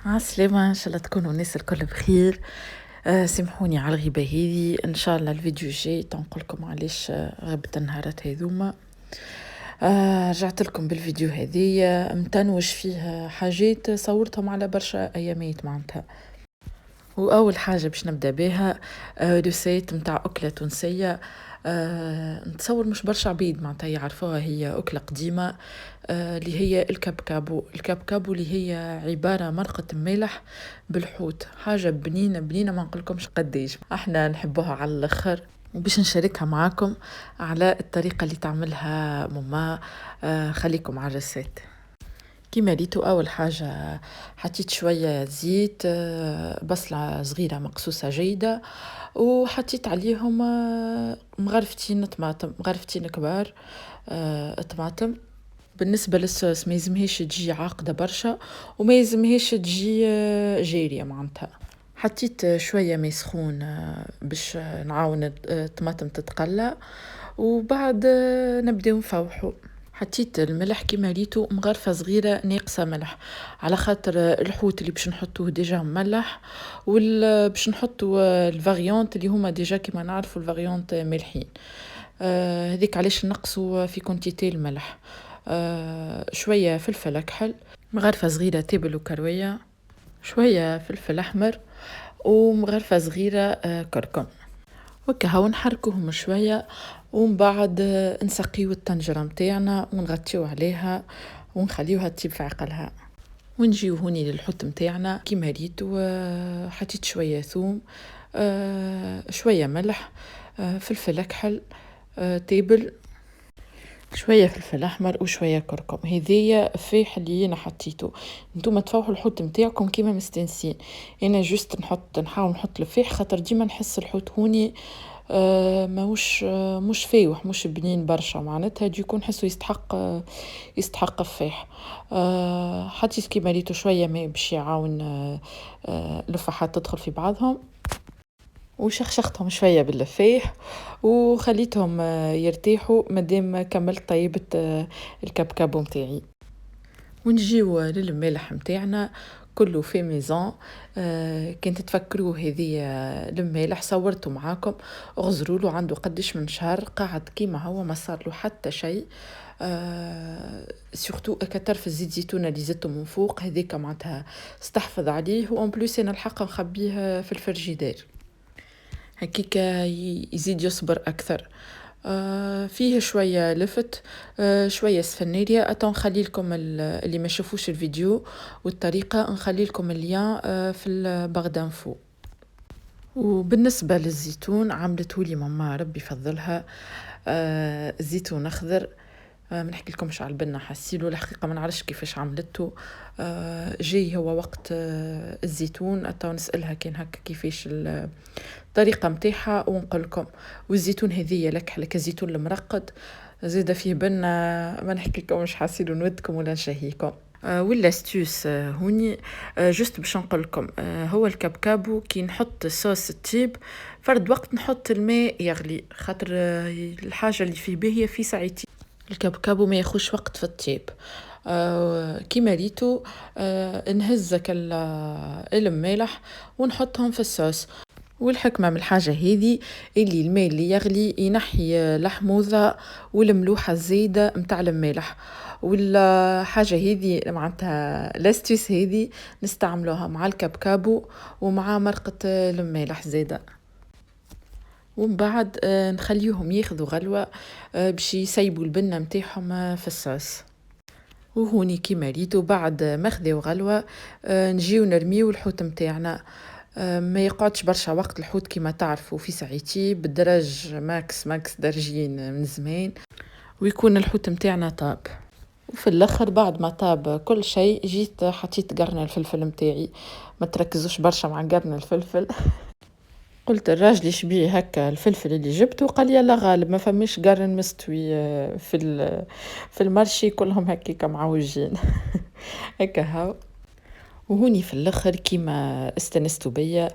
عسلامة، إن شاء الله تكونوا الناس الكل بخير. سامحوني على الغيبة هذه، إن شاء الله الفيديو الجاي تنقلكم علاش غبت النهارات هذوما. رجعت لكم بالفيديو هذية متنوج فيه حاجات صورتهم على برشا أيامات معناتها. وأول حاجة باش نبدأ بها ريسيت متاع أكلة تونسية. نتصور مش برشا عبيد معناتها يعرفوها، هي أكلة قديمة اللي هي الكابكابو اللي هي عبارة مرقة ملح بالحوت، حاجة بنينة بنينة ما نقولكمش قديش احنا نحبوها على الاخر. وباش نشاركها معاكم على الطريقة اللي تعملها ماما. خليكم على الرسالة. كيما ريتو أول حاجة حطيت شوية زيت، بصلة صغيرة مقصوصة جيدة، وحطيت عليهم مغرفتين طماطم، مغرفتين كبار طماطم. بالنسبة للصوص ما يلزمهاش تجي عاقدة برشا وما يلزمهاش تجي جارية معناتها. حطيت شوية ماء سخون باش نعاون الطماطم تتقلى، وبعد نبداو نفوحو. حطيت الملح كيما ريتو مغرفة صغيرة ناقصة ملح، على خاطر الحوت اللي باش نحطوه ديجا مملح، باش نحطو الفاريونت اللي هما ديجا كيما نعرفوا الفاريونت ملحين. هذيك علاش نقصوا في كونتيتي الملح. شوية فلفل أكحل، مغرفة صغيرة تابل وكروية، شوية فلفل أحمر، ومغرفة صغيرة كركم. وكهو نحركوهم شوية، ومن بعد نسقيو الطنجرة متاعنا ونغطيو عليها ونخليوها تطيب في عقلها. ونجيو هوني للحوت متاعنا كيما ريتو. حطيت شوية ثوم، شوية ملح، فلفل أكحل تابل، شوية فلفل أحمر وشوية كركم. هذيا فيح اللي أنا حطيته. نتوما تفوحوا الحوت متاعكم كيما مستنسين. أنا جست نحاول نحط الفيح خاطر ديما نحس الحوت هوني ماهوش مش فايح، مش بنين برشا معناتها دي يكون حسه يستحق الفيح. حطيت كيما ريتو شوية ماء باش يعاون الفحات تدخل في بعضهم، وشخشختهم شوية باللفاح وخليتهم يرتاحوا مادام كملت طيبة الكبكبو متاعي. ونجيو للمالح متاعنا كله في ميزان. كنت تفكروا هذه المالح صورته معاكم، اغزروا له عنده قدش من شهر قاعد كيما هو ما صار له حتى شيء. سورتو كتر في الزيت زيتون اللي زدته من فوق هذيك معناتها استحفظ عليه، وان بلوس انا الحق نخبيه في الفريجيدير هكيك يزيد يصبر أكثر. فيه شوية لفت، شوية سفنيريا. نخلي لكم اللي ما شافوش الفيديو والطريقة نخلي لكم اللين في البغدان فوق. وبالنسبة للزيتون عملته لي ماما ربي يفضلها، زيتون أخضر. ما نحكي لكمش على البنة حسيلو الحقيقة ما نعرفش كيفاش عملته. جاي هو وقت الزيتون أتا نسألها كان هكا كيفاش الطريقة متاعها ونقولكم. والزيتون هذية لك الزيتون المرقد زيدا فيه بنة ما نحكي لكمش حسيلو نودكم ولا نشهيكم. ولا ستوس هوني جست باش نقولكم. هو الكبكابو كي نحط الصوص الطيب فرد وقت نحط الماء يغلي خاطر الحاجة اللي فيه باهية في ساعتي. الكبكبو ما ياخوش وقت في الطيب. كيما ريتو نهزك المالح ونحطهم في الصوص. والحكمة من الحاجة هذه اللي الماء اللي يغلي ينحي الحموضة والملوحة الزايدة متاع المالح. والحاجة هذه معناتها لاستيس هذه نستعملوها مع الكبكابو ومع مرقة المالح زايدة. ومن بعد نخليهم ياخذوا غلوة باش يسيبوا البنة متاعهم في الصوص. وهوني كيما ريتو بعد ما خذوا غلوة نجيو نرميو الحوت متاعنا. ما يقعدش برشا وقت الحوت كيما تعرفوا في ساعتي بالدرج ماكس درجين من زمان ويكون الحوت متاعنا طاب. وفي الاخر بعد ما طاب كل شيء جيت حطيت قرن الفلفل متاعي. ما تركزوش برشا مع قرن الفلفل. قلت الراجل شبيه هكا الفلفل اللي جبته قال يلا غالب ما فماش قرن مستوي في المارشي كلهم هكا معوجين. هكا هاو. وهوني في الاخر كيما استنستوا بيا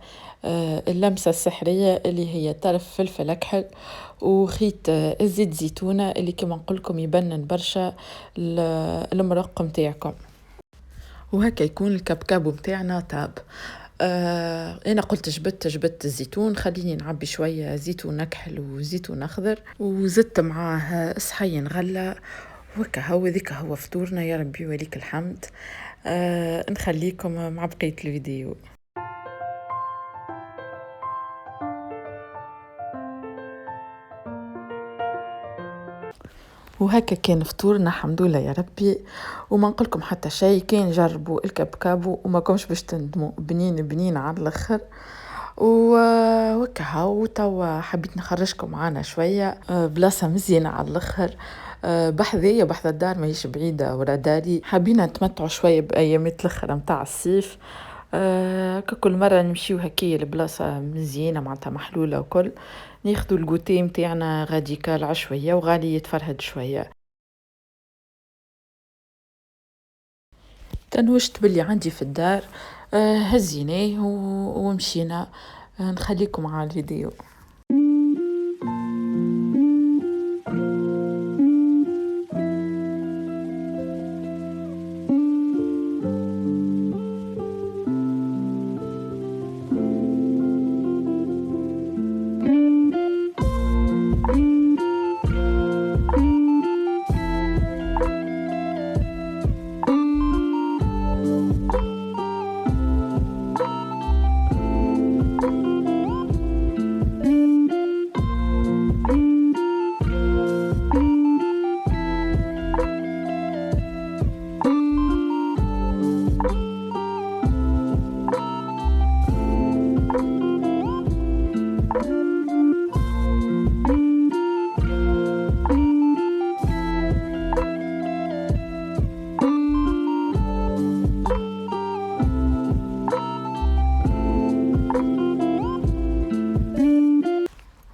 اللمسة السحرية اللي هي طرف فلفل أكحل وخيط الزيت زيتونة اللي كما نقولكم يبنن برشا المرق متاعكم. وهكا يكون الكبكب متاعنا طاب. انا قلت جبت الزيتون، خليني نعبي شويه زيتون نكحل وزيتون اخضر، وزدت معاه صحين غله. وكا هو ذيك هو فطورنا، يا ربي وليك الحمد. نخليكم مع بقيه الفيديو. وهكا كان فطورنا الحمد لله يا ربي. وما نقولكم حتى شيء، كان جربوا الكبكب وما كومش باش تندموا، بنين على الاخر. وكا هاو توا حبيت نخرجكم معانا شويه بلاصه مزيانه على الاخر، بحذايا بحذا الدار، ماهيش بعيده ورا داري. حبينا نتمتعوا شويه بايامات الاخر متاع الصيف. كل مره نمشيو هكايا لبلاصه مزيانه معناتها محلوله وكل، ناخدو الجوتي متاعنا غاديكال عشويه وغالي يتفرهد شويه. تنوشت باللي عندي في الدار، هزيناه ومشينا. نخليكم على الفيديو.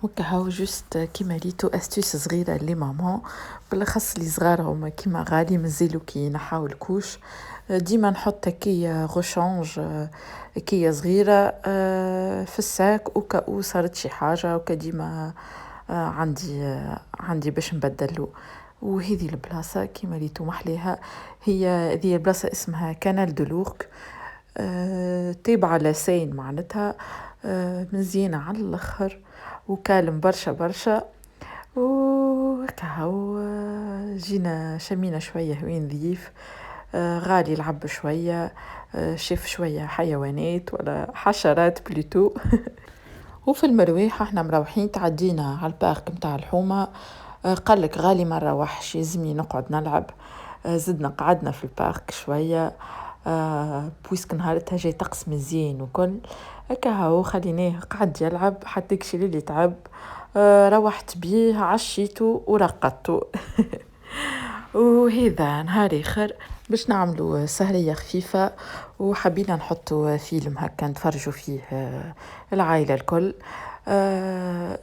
وكا هاو جوست كيما ريتو استيس صغيره لي ماما، بالاخص لي صغارهم كيما غالي مازالو كي ينحاو الكوش. ديما نحط كي غوشانج كي صغيره في الساك، وكا صارت شي حاجه وكا ديما عندي باش نبدلو. وهذه البلاصه كيما ريتو محليها، هي هذه البلاصه اسمها كانال دو لورك، تابعه لسين معناتها، مزيانه على الاخر وكالم برشا. وكهو جينا شمينا شويه هوين ضيف، غالي لعب شويه، شاف شويه حيوانات ولا حشرات بلوتو. وفي المرويح احنا مروحين تعدينا على البارك متاع الحومه. قالك غالي ما نروحش، يلزمني نقعد نلعب. زدنا قعدنا في البارك شويه، بويسك نهارتها جاي طقس مزيان وكل هكا، هاو خليناه قعد يلعب حتى كشي اللي تعب. روحت بيه عشيته ورقدته. وهذا نهار اخر باش نعملوا سهريه خفيفه، وحبينا نحطوا فيلم هكا نتفرجوا فيه العائله الكل.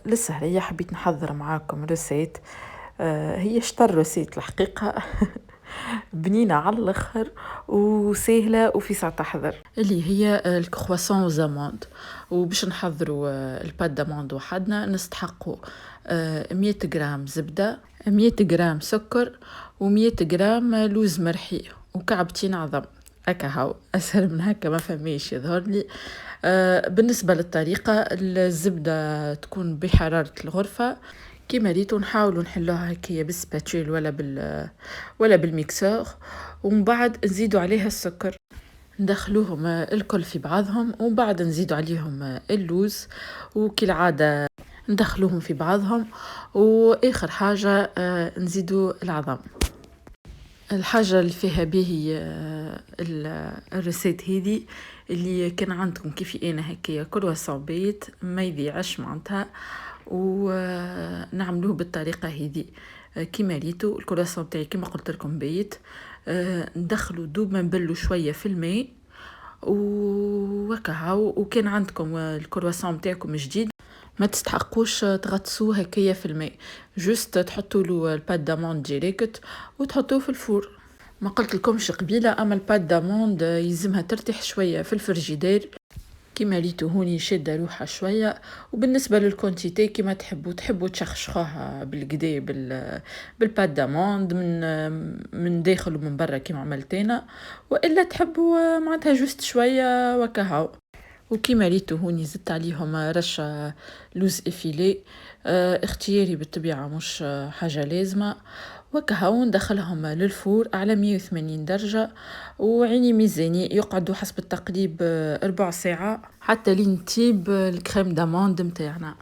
للسهريه حبيت نحضر معاكم روسيت، هي شطر روسيت الحقيقه. بنينة على الاخر وسهلة وفي ساعة تحضر، اللي هي الكرواسون زاموند. وباش نحضروا الباد داموند وحدنا نستحقوا 100 غرام زبدة، 100 غرام سكر، و100 غرام لوز مرحي، وكعبتين عظم. هكا هاو اسهل من هكا ما فماش يظهر لي. بالنسبة للطريقة، الزبدة تكون بحرارة الغرفة كيما ريتو، نحاولوا نحلوها هكايا بالسباتول ولا بالميكسور، ومن بعد نزيدوا عليها السكر، ندخلوهم الكل في بعضهم، ومن بعد نزيدوا عليهم اللوز، وكالعادة ندخلوهم في بعضهم، واخر حاجة نزيدوا العظم. الحاجة اللي فيها به الرسيت هذه، اللي كان عندكم كيف انا هكايا كرواسون بيت ما يضيعش معناتها، ونعملوه بالطريقه هذه كيما ريتو. الكرواسون تاعي كيما قلت لكم بيت، ندخلوا دوب ما نبلوا شويه في الماء وكهو. وكان عندكم الكرواسون تاعكم جديد ما تستحقوش تغطسوه هكايا في الماء، جوست تحطوا له الباد داموند ديريكت وتحطوه في الفور. ما قلت لكمش قبيله، اما الباد داموند يلزمها ترتاح شويه في الفريجيدير كيما ريتو هوني شاده روحها شويه. وبالنسبه للكونتيتي كيما تحبوا تشخشخوها بالقدا بالبات داموند من داخل ومن برا كيما عملتينا، والا تحبوا معناتها جوست شويه وكهو. وكيما ريتو هوني زدت عليهم رشة لوز افيلي، اختياري بالطبيعة مش حاجة لازمة. وكهو ندخلهم للفور على 180 درجة، وعيني ميزاني يقعدوا حسب التقريب 4 ساعة حتى لين تطيب الكريم داموند متاعنا.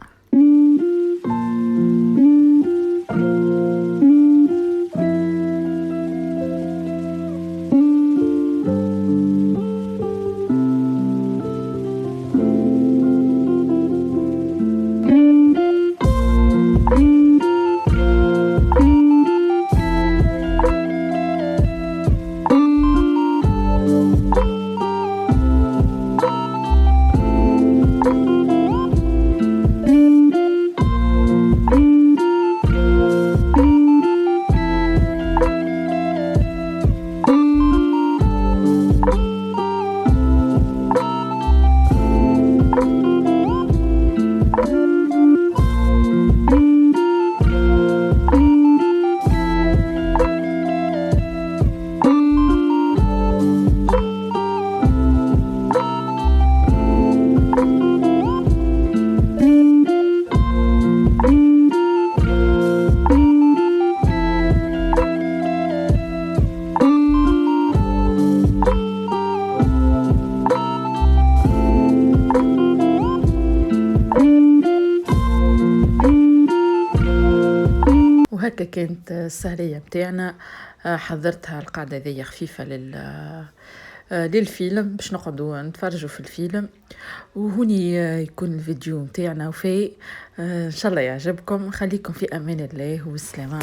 وهكا كانت السهرية متاعنا. حضرتها القعدة ذي خفيفة للفيلم باش نقعدوا نتفرجوا في الفيلم. وهوني يكون الفيديو متاعنا وفي ان شاء الله يعجبكم. خليكم في امان الله والسلامة.